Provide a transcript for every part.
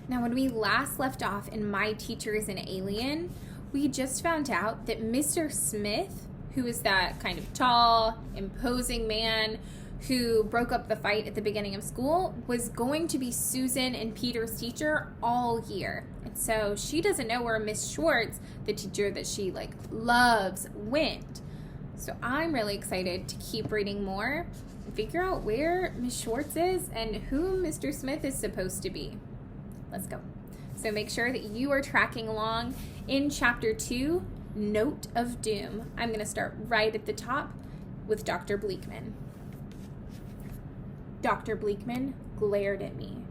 Now, when we last left off in My Teacher is an Alien, we just found out that Mr. Smith, who is that kind of tall, imposing man who broke up the fight at the beginning of school, was going to be Susan and Peter's teacher all year. And so she doesn't know where Miss Schwartz, the teacher that she loves, went. So I'm really excited to keep reading more and figure out where Miss Schwartz is and who Mr. Smith is supposed to be. Let's go. So make sure that you are tracking along in Chapter 2, Note of Doom. I'm going to start right at the top with Dr. Bleakman. Dr. Bleakman glared at me.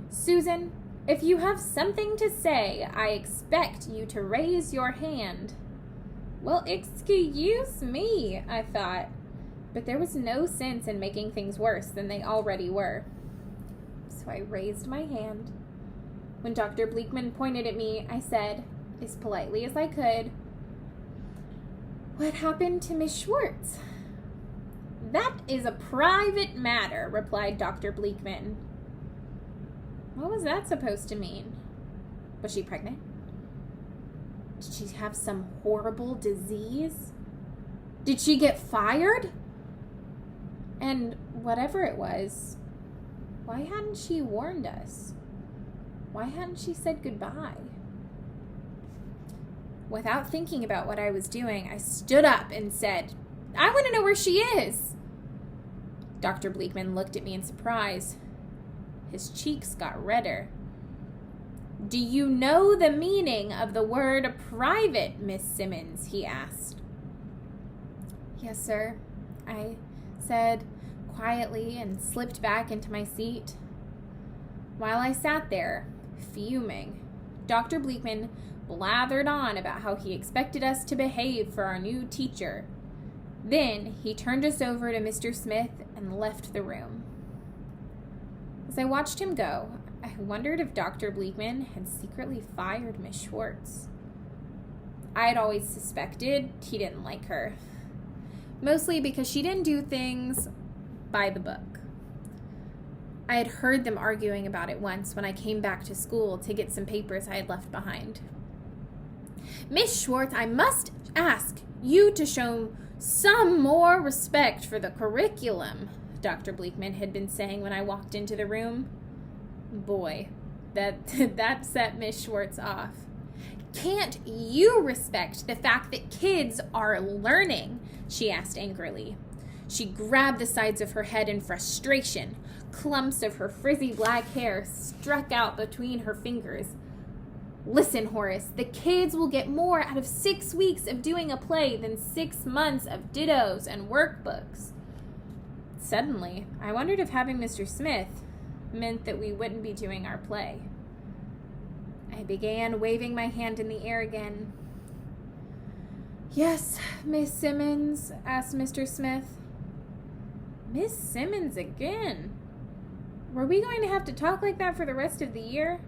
Susan, if you have something to say, I expect you to raise your hand. Well, excuse me, I thought. But there was no sense in making things worse than they already were. So I raised my hand. When Dr. Bleakman pointed at me, I said, as politely as I could, "What happened to Miss Schwartz?" "That is a private matter," replied Dr. Bleakman. What was that supposed to mean? Was she pregnant? Did she have some horrible disease? Did she get fired? And whatever it was, why hadn't she warned us? Why hadn't she said goodbye? Without thinking about what I was doing, I stood up and said, "I want to know where she is." Dr. Bleakman looked at me in surprise. His cheeks got redder. "Do you know the meaning of the word private, Miss Simmons?" he asked. "Yes, sir," I said quietly and slipped back into my seat. While I sat there, fuming, Dr. Bleakman blathered on about how he expected us to behave for our new teacher. Then he turned us over to Mr. Smith and left the room. As I watched him go, I wondered if Dr. Bleakman had secretly fired Miss Schwartz. I had always suspected he didn't like her, mostly because she didn't do things by the book. I had heard them arguing about it once when I came back to school to get some papers I had left behind. "Miss Schwartz, I must ask you to show some more respect for the curriculum," Dr. Bleakman had been saying when I walked into the room. Boy, that set Miss Schwartz off. "Can't you respect the fact that kids are learning?" she asked angrily. She grabbed the sides of her head in frustration. Clumps of her frizzy black hair struck out between her fingers. "Listen, Horace, the kids will get more out of 6 weeks of doing a play than 6 months of dittos and workbooks." Suddenly, I wondered if having Mr. Smith meant that we wouldn't be doing our play. I began waving my hand in the air again. "Yes, Miss Simmons?" asked Mr. Smith. Miss Simmons again? Were we going to have to talk like that for the rest of the year?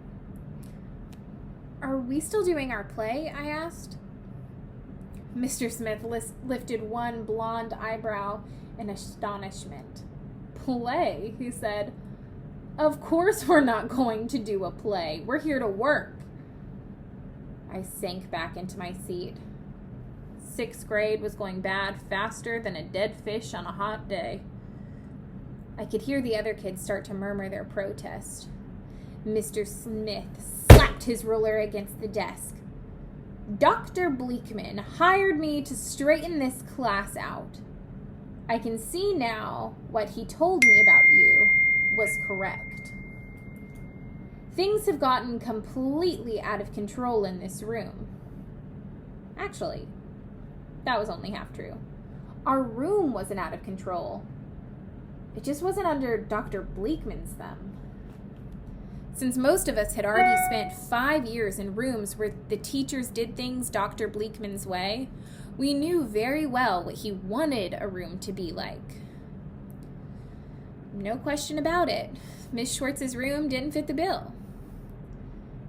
"Are we still doing our play?" I asked. Mr. Smith lifted one blonde eyebrow in astonishment. "Play?" he said. "Of course we're not going to do a play. We're here to work." I sank back into my seat. 6th grade was going bad faster than a dead fish on a hot day. I could hear the other kids start to murmur their protest. Mr. Smith slapped his ruler against the desk. "Dr. Bleakman hired me to straighten this class out. I can see now what he told me about you was correct. Things have gotten completely out of control in this room." Actually, that was only half true. Our room wasn't out of control. It just wasn't under Dr. Bleakman's thumb. Since most of us had already spent 5 years in rooms where the teachers did things Dr. Bleakman's way, we knew very well what he wanted a room to be like. No question about it, Miss Schwartz's room didn't fit the bill.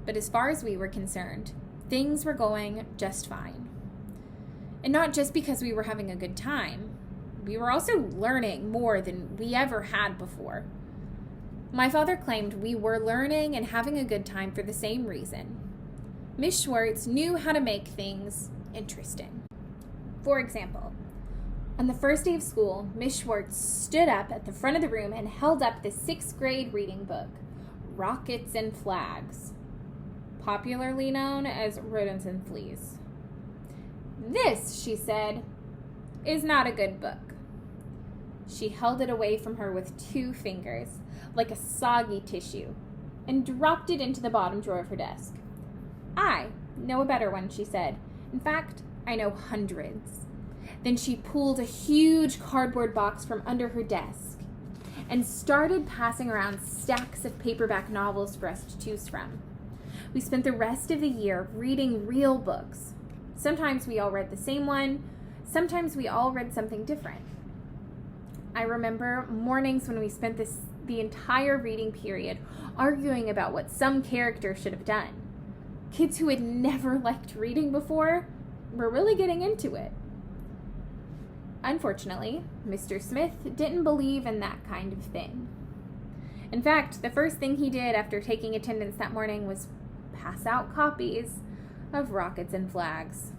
But as far as we were concerned, things were going just fine. And not just because we were having a good time. We were also learning more than we ever had before. My father claimed we were learning and having a good time for the same reason. Miss Schwartz knew how to make things interesting. For example, on the first day of school, Miss Schwartz stood up at the front of the room and held up the 6th grade reading book, Rockets and Flags, popularly known as Rodents and Fleas. "This," she said, "is not a good book." She held it away from her with 2 fingers, like a soggy tissue, and dropped it into the bottom drawer of her desk. "I know a better one," she said. "In fact, I know hundreds." Then she pulled a huge cardboard box from under her desk and started passing around stacks of paperback novels for us to choose from. We spent the rest of the year reading real books. Sometimes we all read the same one, sometimes we all read something different. I remember mornings when we spent the entire reading period arguing about what some character should have done. Kids who had never liked reading before were really getting into it. Unfortunately, Mr. Smith didn't believe in that kind of thing. In fact, the first thing he did after taking attendance that morning was pass out copies of Rockets and Flags.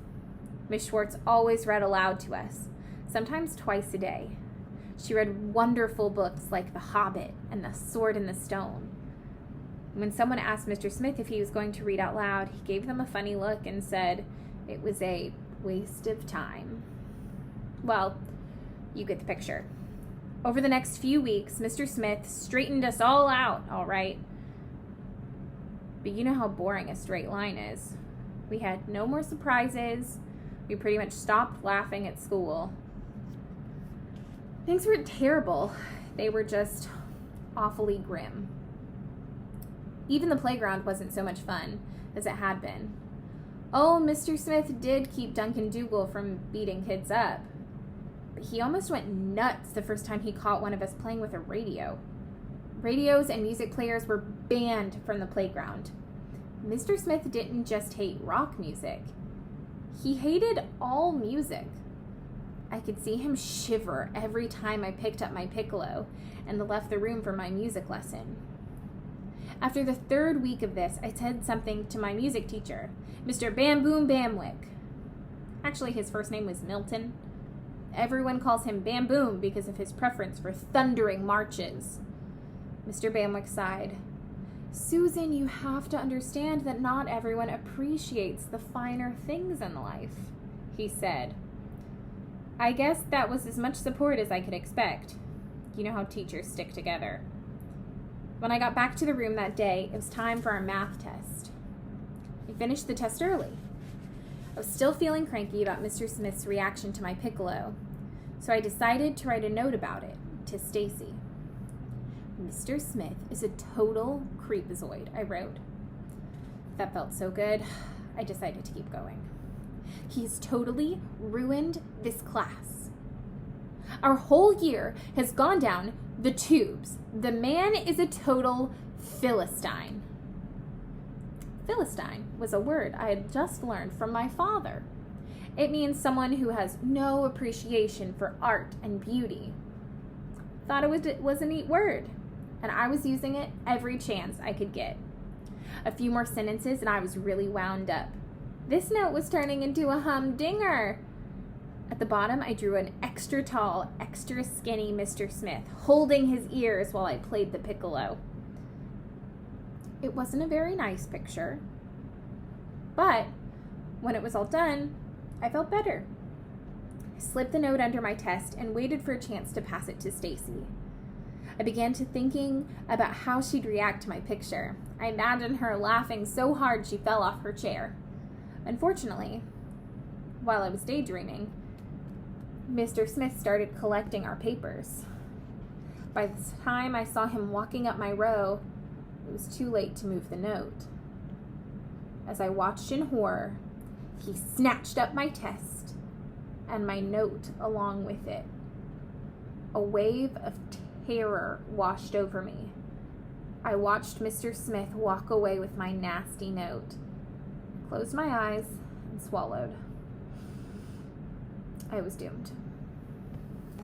Miss Schwartz always read aloud to us, sometimes twice a day. She read wonderful books like The Hobbit and The Sword in the Stone. When someone asked Mr. Smith if he was going to read out loud, he gave them a funny look and said it was a waste of time. Well, you get the picture. Over the next few weeks, Mr. Smith straightened us all out, all right. But you know how boring a straight line is. We had no more surprises. We pretty much stopped laughing at school. Things weren't terrible. They were just awfully grim. Even the playground wasn't so much fun as it had been. Oh, Mr. Smith did keep Duncan Dougal from beating kids up. But he almost went nuts the first time he caught one of us playing with a radio. Radios and music players were banned from the playground. Mr. Smith didn't just hate rock music. He hated all music. I could see him shiver every time I picked up my piccolo and left the room for my music lesson. After the 3rd week of this, I said something to my music teacher, Mr. Bam Boom Bamwick. Actually, his first name was Milton. Everyone calls him Bam Boom because of his preference for thundering marches. Mr. Bamwick sighed. "Susan, you have to understand that not everyone appreciates the finer things in life," he said. I guess that was as much support as I could expect. You know how teachers stick together. When I got back to the room that day, it was time for our math test. I finished the test early. I was still feeling cranky about Mr. Smith's reaction to my piccolo, so I decided to write a note about it to Stacy. "Mr. Smith is a total creepazoid," I wrote. That felt so good, I decided to keep going. "He's totally ruined this class. Our whole year has gone down the tubes. The man is a total Philistine." Philistine was a word I had just learned from my father. It means someone who has no appreciation for art and beauty. Thought it was a neat word, and I was using it every chance I could get. A few more sentences and I was really wound up. This note was turning into a humdinger. At the bottom, I drew an extra tall, extra skinny Mr. Smith holding his ears while I played the piccolo. It wasn't a very nice picture, but when it was all done, I felt better. I slipped the note under my test and waited for a chance to pass it to Stacy. I began to thinking about how she'd react to my picture. I imagined her laughing so hard she fell off her chair. Unfortunately, while I was daydreaming, Mr. Smith started collecting our papers. By the time I saw him walking up my row, it was too late to move the note. As I watched in horror, he snatched up my test and my note along with it. A wave of terror washed over me. I watched Mr. Smith walk away with my nasty note. I closed my eyes and swallowed. I was doomed.